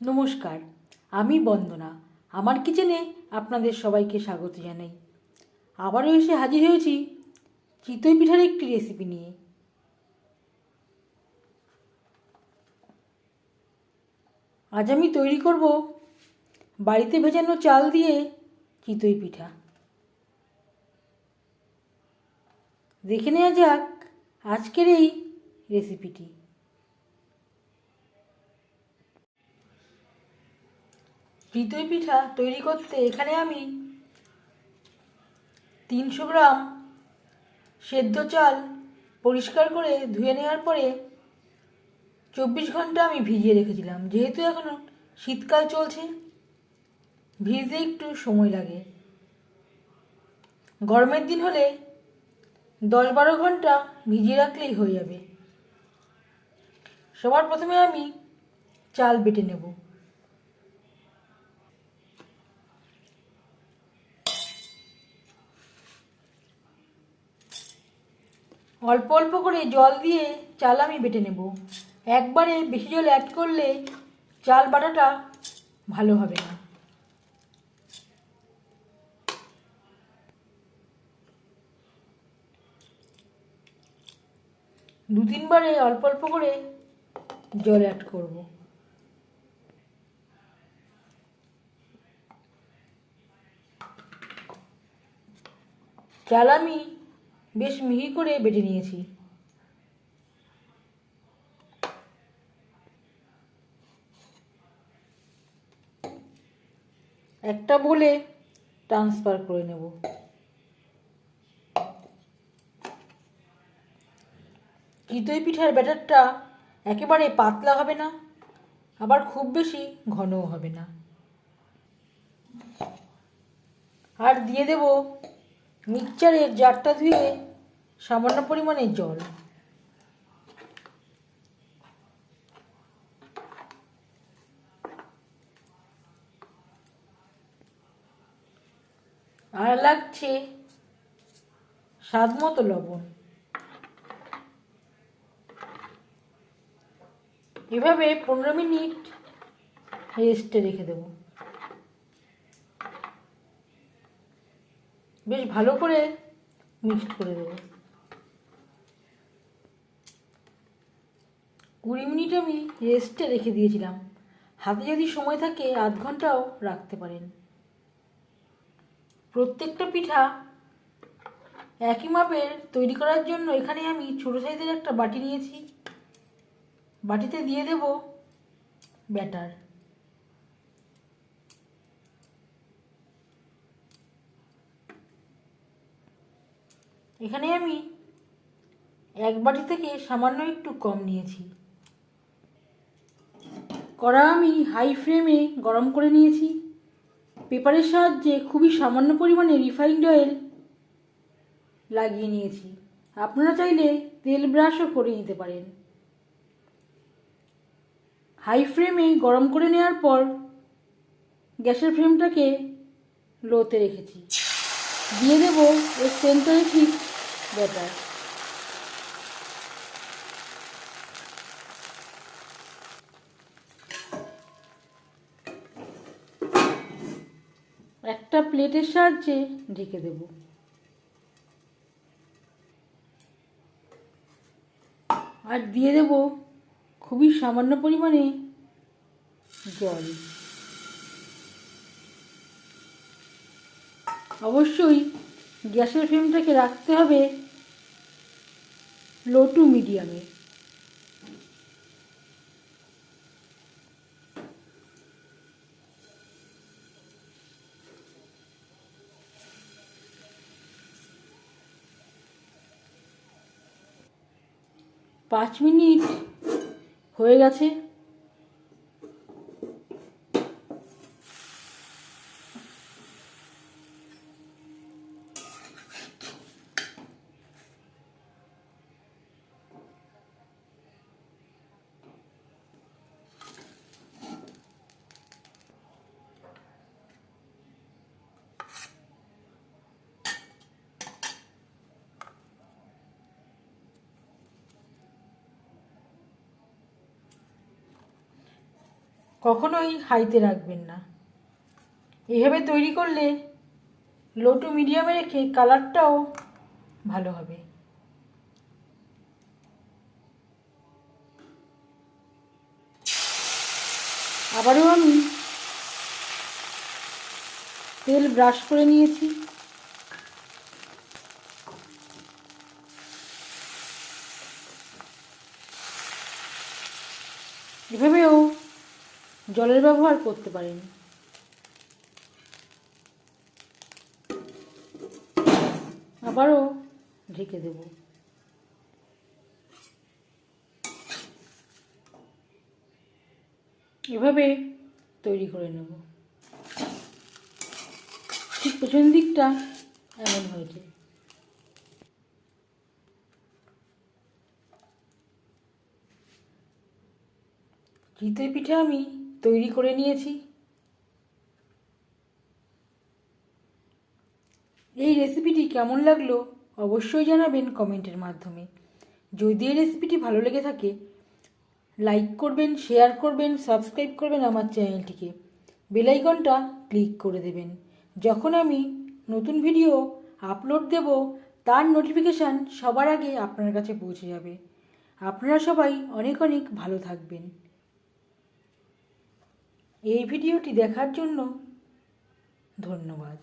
নমস্কার, আমি বন্দনা। আমার কিচেনে আপনাদের সবাইকে স্বাগত জানাই। আবারও এসে হাজির হয়েছি চিতই পিঠার একটি রেসিপি নিয়ে। আজ আমি তৈরি করব বাড়িতে ভেজানো চাল দিয়ে চিতই পিঠা। দেখে নেওয়া যাক আজকের এই রেসিপিটি। চিতই পিঠা তৈরি করতে এখানে আমি 300 গ্রাম সেদ্ধ চাল পরিষ্কার করে ধুয়ে নেওয়ার পরে 24 ঘন্টা আমি ভিজিয়ে রেখেছিলাম। যেহেতু এখনও শীতকাল চলছে, ভিজতে একটু সময় লাগে। গরমের দিন হলে 10-12 ঘন্টা ভিজিয়ে রাখলেই হয়ে যাবে। সবার প্রথমে আমি চাল বেটে নেব। অল্প অল্প করে জল দিয়ে চাল আমি বেটে নেব। একবারে বেশি জল অ্যাড করলে চাল বাটাটা ভালো হবে না। দু তিনবারে অল্প অল্প করে জল অ্যাড করব। চাল আমি বেশ মিহি করে বেটে নিয়েছি। একটা বলে ট্রান্সফার করে নেব। চিতই পিঠার ব্যাটারটা একেবারে পাতলা হবে না, আবার খুব বেশি ঘনও হবে না। আর দিয়ে দেব মিক্সচারের জারটা ধুয়ে সামান্য পরিমাণে জল। আর লাগছে স্বাদ মতো লবণ। এভাবে 15 মিনিট রেস্টে রেখে দেব। বেশ ভালো করে মিক্সড করে দেব। 20 মিনিট আমি রেস্টে রেখে দিয়েছিলাম। হাতে যদি সময় থাকে আধ ঘন্টাও রাখতে পারেন। প্রত্যেকটা পিঠা একই মাপের তৈরি করার জন্য এখানে আমি ছোটো সাইজের একটা বাটি নিয়েছি। বাটিতে দিয়ে দেব ব্যাটার। এখানে আমি এক বাটি থেকে সামান্য একটু কম নিয়েছি। কড়া আমি হাই ফ্লেমে গরম করে নিয়েছি। পেপারের সাহায্যে খুবই সামান্য পরিমাণে রিফাইন্ড অয়েল লাগিয়ে নিয়েছি। আপনারা চাইলে তেল ব্রাশও করে নিতে পারেন। হাই ফ্লেমে গরম করে নেওয়ার পর গ্যাসের ফ্লেমটাকে লোতে রেখেছি। দিয়ে দেব এর সেন্টারে ঠিক ব্যাটার। একটা প্লেটের সাহায্যে ঢেকে দেব। আর দিয়ে দেব খুবই সামান্য পরিমাণে জল। অবশ্যই গ্যাসের ফ্লেমটাকে রাখতে হবে লো টু মিডিয়ামে। পাঁচ মিনিট হয়ে গেছে। কখনোই হাইতে রাখবেন না। এইভাবে তৈরি করলে লো টু মিডিয়ামে রেখে কালারটাও ভালো হবে। আবারও আমি তেল ব্রাশ করে নিয়েছি। এভাবেও জলের ব্যবহার করতে পারেন। আবারও ঢেকে দেব। এভাবে তৈরি করে নেব। ঠিক পেছন দিকটা এমন হয়েছে। চিতই পিঠে আমি তৈরি করে নিয়েছি। এই রেসিপিটি কেমন লাগলো অবশ্যই জানাবেন কমেন্টের মাধ্যমে। যদি এই রেসিপিটি ভালো লেগে থাকে লাইক করবেন, শেয়ার করবেন, সাবস্ক্রাইব করবেন আমার চ্যানেলটিকে, বেল আইকনটা ক্লিক করে দেবেন। যখন আমি নতুন ভিডিও আপলোড দেব তার নোটিফিকেশান সবার আগে আপনার কাছে পৌঁছে যাবে। আপনারা সবাই অনেক অনেক ভালো থাকবেন। এই ভিডিওটি দেখার জন্য ধন্যবাদ।